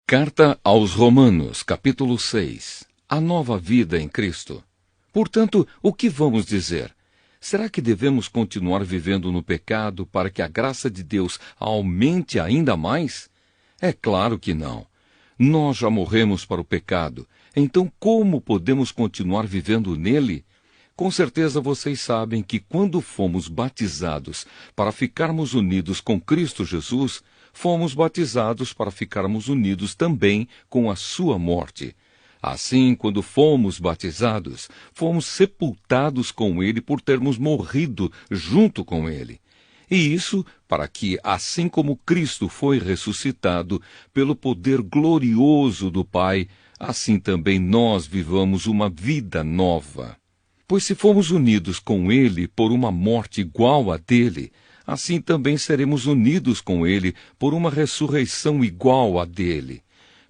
Carta aos Romanos, capítulo 6. A nova vida em Cristo. Portanto, o que vamos dizer? Será que devemos continuar vivendo no pecado para que a graça de Deus aumente ainda mais? É claro que não. Nós já morremos para o pecado, então como podemos continuar vivendo nele? Com certeza vocês sabem que quando fomos batizados para ficarmos unidos com Cristo Jesus, fomos batizados para ficarmos unidos também com a sua morte. Assim, quando fomos batizados, fomos sepultados com ele por termos morrido junto com ele. E isso para que, assim como Cristo foi ressuscitado pelo poder glorioso do Pai, assim também nós vivamos uma vida nova. Pois se fomos unidos com ele por uma morte igual à dele, assim também seremos unidos com ele por uma ressurreição igual à dele.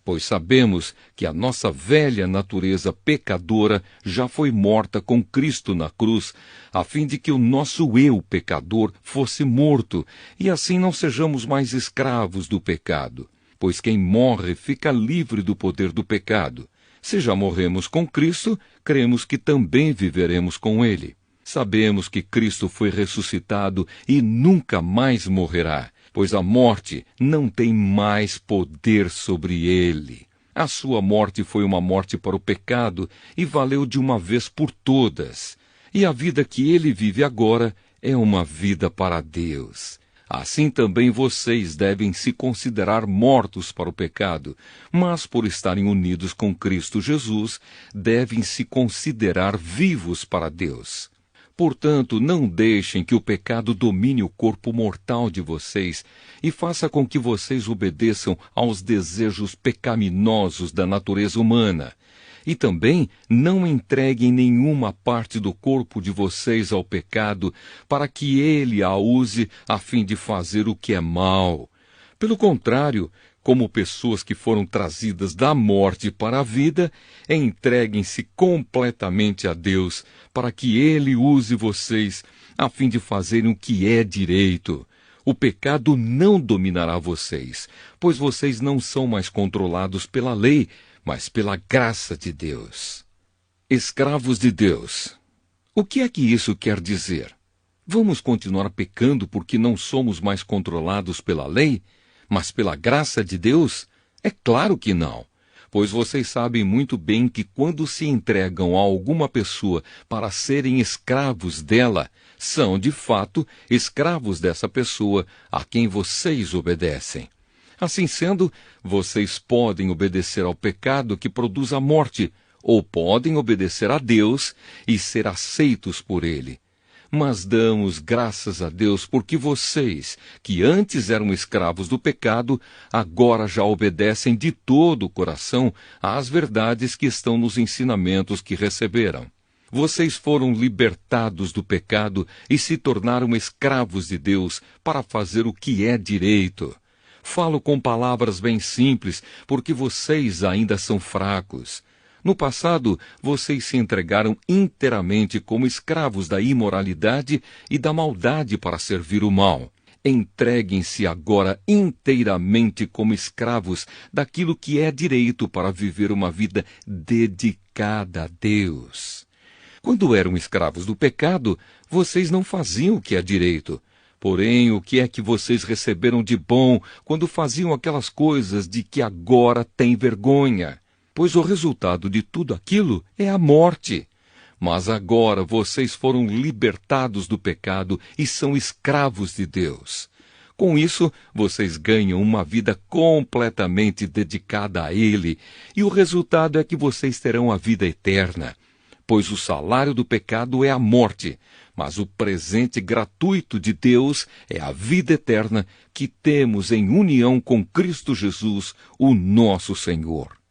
Pois sabemos que a nossa velha natureza pecadora já foi morta com Cristo na cruz, a fim de que o nosso eu pecador fosse morto, e assim não sejamos mais escravos do pecado. Pois quem morre fica livre do poder do pecado. Se já morremos com Cristo, cremos que também viveremos com ele. Sabemos que Cristo foi ressuscitado e nunca mais morrerá, pois a morte não tem mais poder sobre ele. A sua morte foi uma morte para o pecado e valeu de uma vez por todas. E a vida que ele vive agora é uma vida para Deus. Assim também vocês devem se considerar mortos para o pecado, mas por estarem unidos com Cristo Jesus, devem se considerar vivos para Deus. Portanto, não deixem que o pecado domine o corpo mortal de vocês e faça com que vocês obedeçam aos desejos pecaminosos da natureza humana. E também não entreguem nenhuma parte do corpo de vocês ao pecado, para que ele a use a fim de fazer o que é mal. Pelo contrário, como pessoas que foram trazidas da morte para a vida, entreguem-se completamente a Deus, para que ele use vocês a fim de fazerem o que é direito. O pecado não dominará vocês, pois vocês não são mais controlados pela lei, mas pela graça de Deus. Escravos de Deus. O que é que isso quer dizer? Vamos continuar pecando porque não somos mais controlados pela lei, mas pela graça de Deus? É claro que não. Pois vocês sabem muito bem que quando se entregam a alguma pessoa para serem escravos dela, são, de fato, escravos dessa pessoa a quem vocês obedecem. Assim sendo, vocês podem obedecer ao pecado que produz a morte, ou podem obedecer a Deus e ser aceitos por ele. Mas damos graças a Deus porque vocês, que antes eram escravos do pecado, agora já obedecem de todo o coração às verdades que estão nos ensinamentos que receberam. Vocês foram libertados do pecado e se tornaram escravos de Deus para fazer o que é direito. Falo com palavras bem simples, porque vocês ainda são fracos. No passado, vocês se entregaram inteiramente como escravos da imoralidade e da maldade para servir o mal. Entreguem-se agora inteiramente como escravos daquilo que é direito para viver uma vida dedicada a Deus. Quando eram escravos do pecado, vocês não faziam o que é direito. Porém, o que é que vocês receberam de bom quando faziam aquelas coisas de que agora têm vergonha? Pois o resultado de tudo aquilo é a morte. Mas agora vocês foram libertados do pecado e são escravos de Deus. Com isso, vocês ganham uma vida completamente dedicada a Ele, e o resultado é que vocês terão a vida eterna. Pois o salário do pecado é a morte, mas o presente gratuito de Deus é a vida eterna que temos em união com Cristo Jesus, o nosso Senhor.